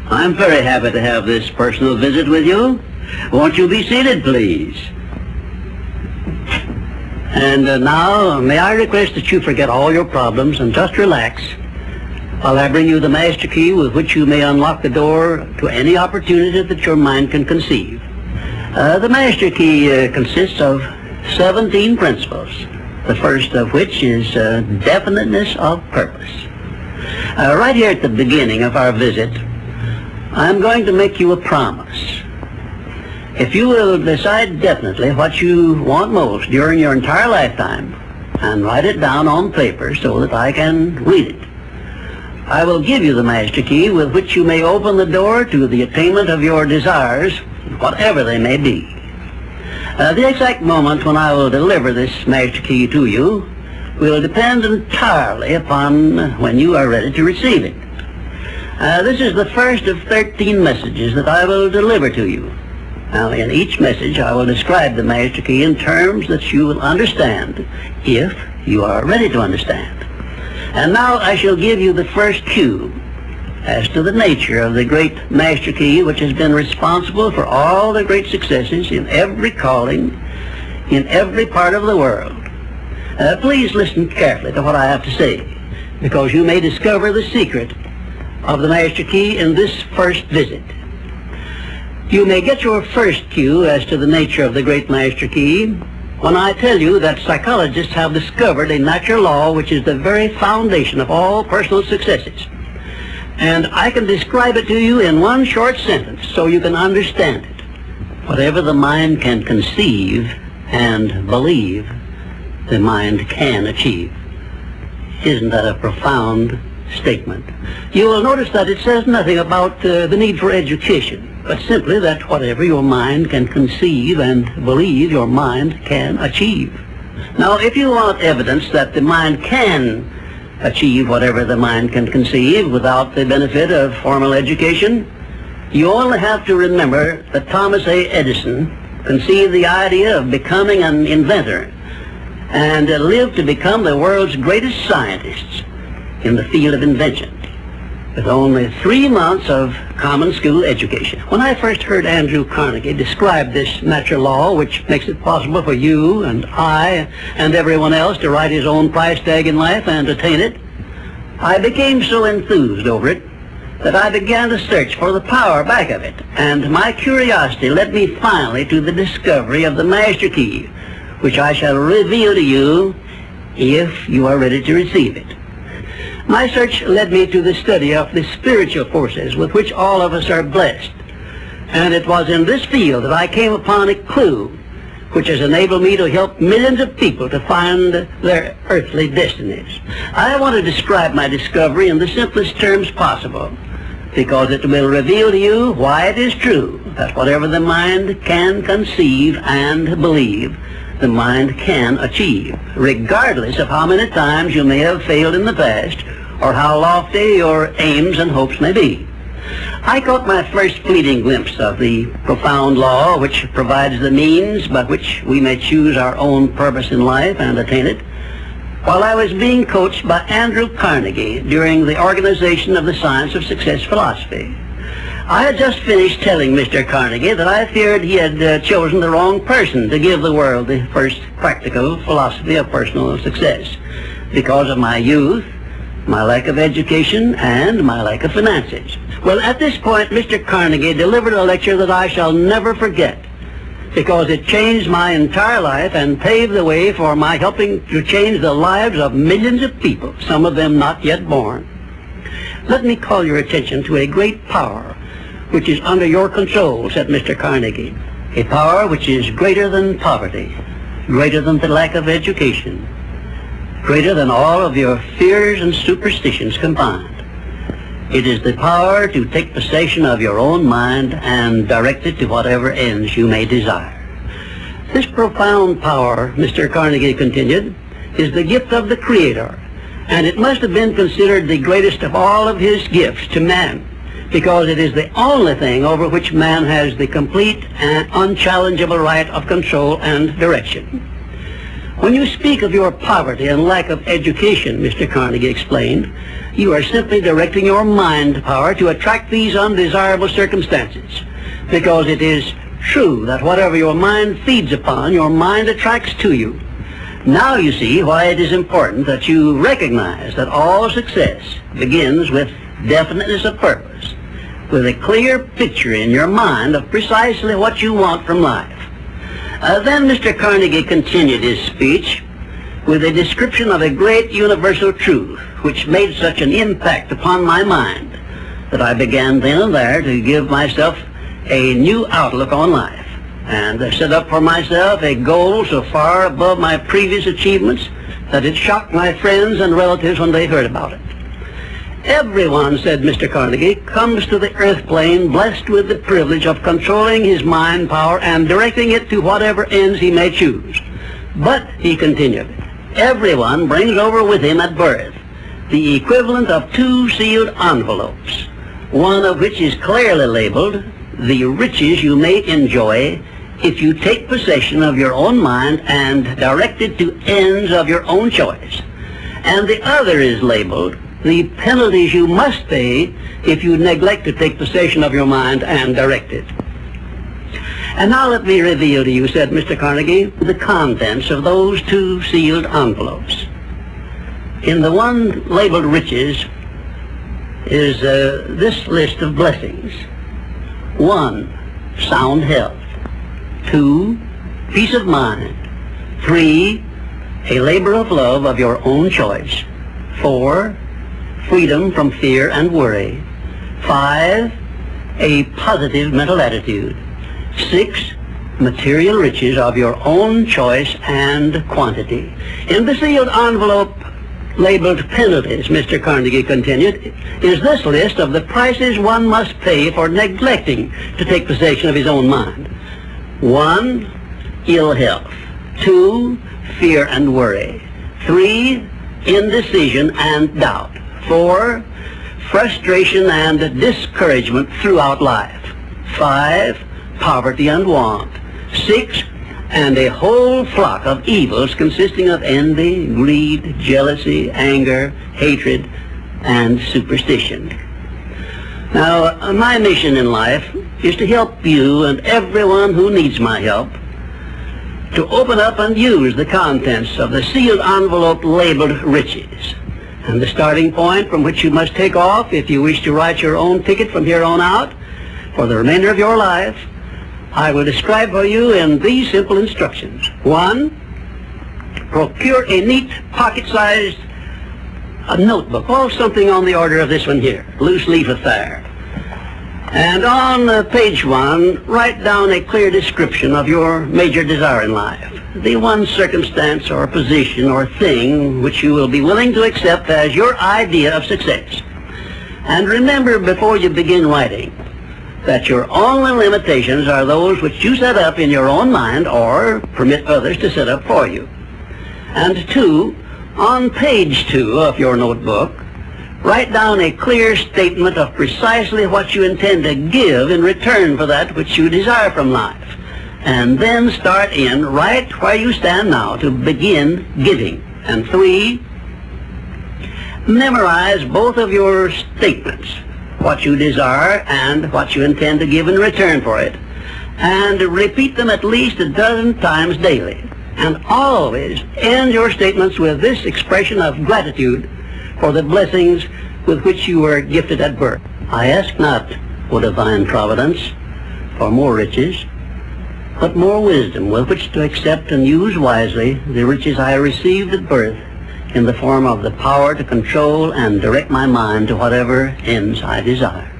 I'm very happy to have this personal visit with you. Won't you be seated, please? And now, may I request that you forget all your problems and just relax while I bring you the master key with which you may unlock the door to any opportunity that your mind can conceive. The master key consists of 17 principles, the first of which is definiteness of purpose. Right here at the beginning of our visit, I'm going to make you a promise. If you will decide definitely what you want most during your entire lifetime and write it down on paper so that I can read it, I will give you the master key with which you may open the door to the attainment of your desires, whatever they may be. The exact moment when I will deliver this master key to you will depend entirely upon when you are ready to receive it. This is the first of 13 messages that I will deliver to you. Now, in each message, I will describe the master key in terms that you will understand if you are ready to understand. And now I shall give you the first cue as to the nature of the great master key which has been responsible for all the great successes in every calling, in every part of the world. Please listen carefully to what I have to say, because you may discover the secret of the master key in this first visit. You may get your first cue as to the nature of the great master key when I tell you that psychologists have discovered a natural law which is the very foundation of all personal successes. And I can describe it to you in one short sentence so you can understand it. Whatever the mind can conceive and believe, the mind can achieve. Isn't that a profound statement? You will notice that it says nothing about the need for education, but simply that whatever your mind can conceive and believe, your mind can achieve. Now, if you want evidence that the mind can achieve whatever the mind can conceive without the benefit of formal education, you only have to remember that Thomas A. Edison conceived the idea of becoming an inventor and lived to become the world's greatest scientist in the field of invention with only 3 months of common school education. When I first heard Andrew Carnegie describe this natural law which makes it possible for you and I and everyone else to write his own price tag in life and attain it, I became so enthused over it that I began to search for the power back of it, and my curiosity led me finally to the discovery of the master key, which I shall reveal to you if you are ready to receive it. My search led me to the study of the spiritual forces with which all of us are blessed. And it was in this field that I came upon a clue which has enabled me to help millions of people to find their earthly destinies. I want to describe my discovery in the simplest terms possible, because it will reveal to you why it is true that whatever the mind can conceive and believe, the mind can achieve, regardless of how many times you may have failed in the past or how lofty your aims and hopes may be. I caught my first fleeting glimpse of the profound law which provides the means by which we may choose our own purpose in life and attain it while I was being coached by Andrew Carnegie during the organization of the Science of Success philosophy. I had just finished telling Mr. Carnegie that I feared he had chosen the wrong person to give the world the first practical philosophy of personal success because of my youth, my lack of education, and my lack of finances. Well, at this point, Mr. Carnegie delivered a lecture that I shall never forget because it changed my entire life and paved the way for my helping to change the lives of millions of people, some of them not yet born. Let me call your attention to a great power which is under your control, said Mr. Carnegie, a power which is greater than poverty, greater than the lack of education, greater than all of your fears and superstitions combined. It is the power to take possession of your own mind and direct it to whatever ends you may desire. This profound power, Mr. Carnegie continued, is the gift of the Creator, and it must have been considered the greatest of all of his gifts to man, because it is the only thing over which man has the complete and unchallengeable right of control and direction. When you speak of your poverty and lack of education, Mr. Carnegie explained, you are simply directing your mind power to attract these undesirable circumstances, because it is true that whatever your mind feeds upon, your mind attracts to you. Now you see why it is important that you recognize that all success begins with definiteness of purpose, with a clear picture in your mind of precisely what you want from life. Then Mr. Carnegie continued his speech with a description of a great universal truth which made such an impact upon my mind that I began then and there to give myself a new outlook on life and set up for myself a goal so far above my previous achievements that it shocked my friends and relatives when they heard about it. Everyone, said Mr. Carnegie, comes to the earth plane blessed with the privilege of controlling his mind power and directing it to whatever ends he may choose. But, he continued, everyone brings over with him at birth the equivalent of 2 sealed envelopes, one of which is clearly labeled, the riches you may enjoy if you take possession of your own mind and direct it to ends of your own choice. And the other is labeled, the penalties you must pay if you neglect to take possession of your mind and direct it. And now let me reveal to you, said Mr. Carnegie, the contents of those 2 sealed envelopes. In the one labeled riches is this list of blessings. 1, sound health. 2, peace of mind. 3, a labor of love of your own choice. 4, freedom from fear and worry. 5, a positive mental attitude. 6, material riches of your own choice and quantity. In the sealed envelope labeled penalties, Mr. Carnegie continued, is this list of the prices one must pay for neglecting to take possession of his own mind. 1, ill health. 2, fear and worry. 3, indecision and doubt. 4, frustration and discouragement throughout life. 5, poverty and want. 6, and a whole flock of evils consisting of envy, greed, jealousy, anger, hatred, and superstition. Now, my mission in life is to help you and everyone who needs my help to open up and use the contents of the sealed envelope labeled riches. And the starting point from which you must take off if you wish to write your own ticket from here on out for the remainder of your life, I will describe for you in these simple instructions. 1, procure a neat pocket-sized notebook, or something on the order of this one here, loose leaf affair. And on page 1, write down a clear description of your major desire in life, the one circumstance or position or thing which you will be willing to accept as your idea of success. And remember before you begin writing that your only limitations are those which you set up in your own mind or permit others to set up for you. And 2, on page 2 of your notebook, write down a clear statement of precisely what you intend to give in return for that which you desire from life. And then start in right where you stand now to begin giving. And 3, memorize both of your statements, what you desire and what you intend to give in return for it, and repeat them at least a dozen times daily. And always end your statements with this expression of gratitude for the blessings with which you were gifted at birth. I ask not, O divine providence, for more riches, but more wisdom with which to accept and use wisely the riches I received at birth in the form of the power to control and direct my mind to whatever ends I desire.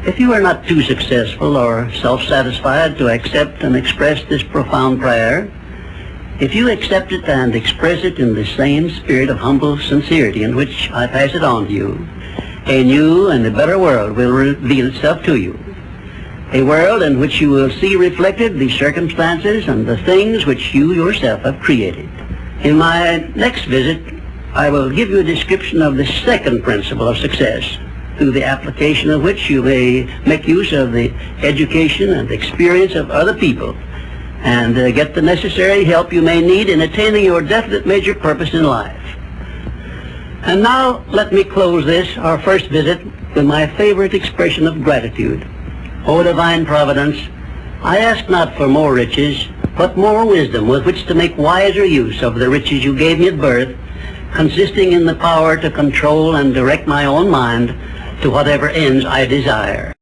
If you are not too successful or self-satisfied to accept and express this profound prayer, if you accept it and express it in the same spirit of humble sincerity in which I pass it on to you, a new and a better world will reveal itself to you. A world in which you will see reflected the circumstances and the things which you yourself have created. In my next visit, I will give you a description of the second principle of success, through the application of which you may make use of the education and experience of other people, and get the necessary help you may need in attaining your definite major purpose in life. And now let me close this, our first visit, with my favorite expression of gratitude. O divine providence, I ask not for more riches, but more wisdom with which to make wiser use of the riches you gave me at birth, consisting in the power to control and direct my own mind to whatever ends I desire.